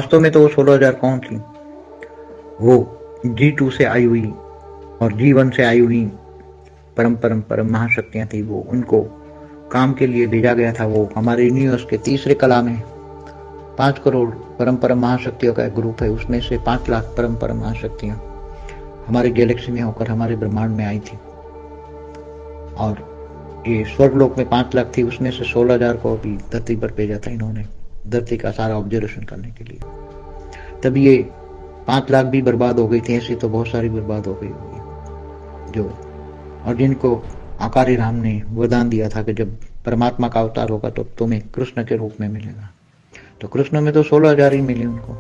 वास्तव में तो वो 16,000 कौन थी? वो G2 से आई हुई और G1 से आई हुई परम महाशक्तियां थी। वो उनको काम के लिए भेजा गया था। वो हमारे यूनिवर्स के तीसरे कला में 5 करोड़ परम महाशक्तियों का एक ग्रुप है, उसमें से 5 लाख परम महाशक्तियां हमारे गैलेक्सी में होकर हमारे ब्रह्मांड में आई थी। और ये स्वर्गलोक में 5 लाख थी, उसमें से 16,000 को अभी धरती पर भेजा था इन्होंने, धरती का सारा ऑब्जर्वेशन करने के लिए। तब ये 5 लाख भी बर्बाद हो गई थी, ऐसी तो बहुत सारी बर्बाद हो गई होगी जो, और जिनको आकारी राम ने वरदान दिया था कि जब परमात्मा का अवतार होगा तो तुम्हें कृष्ण के रूप में मिलेगा। तो कृष्ण में तो 16,000 ही मिले उनको,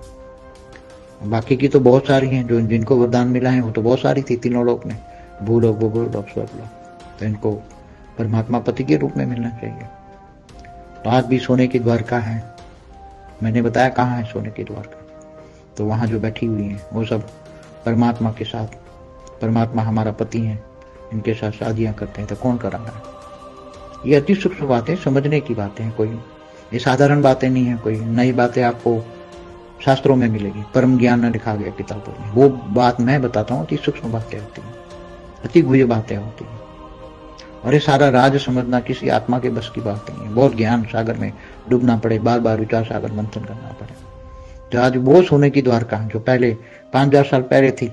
बाकी की तो बहुत सारी हैं जो जिनको वरदान मिला है, वो तो बहुत सारी थी तीनों लोक में, भूलोक भूगोलोक स्वर्गलोक। तो इनको परमात्मा पति के रूप में मिलना चाहिए। तो आज भी सोने की द्वारका है, मैंने बताया कहाँ है सोने की द्वारका, तो वहां जो बैठी हुई है वो सब परमात्मा के साथ, परमात्मा हमारा पति है, इनके साथ शादियां करते हैं। तो कौन करा रहा है? ये अति सूक्ष्म बातें, समझने की बातें हैं, कोई ये साधारण बातें नहीं है, कोई नई बातें आपको शास्त्रों में मिलेगी, परम ज्ञान न लिखा गया किताबों में। वो बात मैं बताता हूँ, अति सूक्ष्म बातें होती हैं, अति गुह्य बातें होती हैं। और ये सारा राज समझना किसी आत्मा के बस की बात नहीं है। बहुत ज्ञान सागर में डूबना पड़े, बार बार विचार सागर मंथन करना पड़े। तो आज वो सोने की द्वारका जो पहले 5,000 साल पहले थी,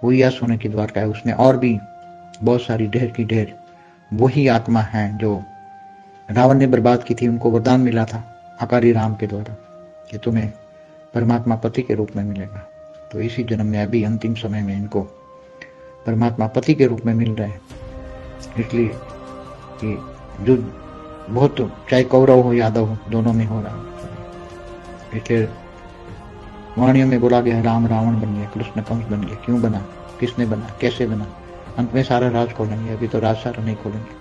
वो यह सोने की द्वारका है। उसमें और भी बहुत सारी ढेर की ढेर वही आत्मा है जो रावण ने बर्बाद की थी। उनको वरदान मिला था आकारी राम के द्वारा कि तुम्हें परमात्मा पति के रूप में मिलेगा। तो इसी जन्म में अभी अंतिम समय में इनको परमात्मा पति के रूप में मिल रहे हैं। इसलिए कि जो बहुत, चाहे कौरव हो यादव हो, दोनों में हो रहा है। इसलिए वाणियों में बोला गया राम रावण बन गया, कृष्ण कंस बन गया। क्यों बना, किसने बना, कैसे बना? अंत में सारा राज खोलेंगे, अभी तो राज सारा नहीं खोलेंगे।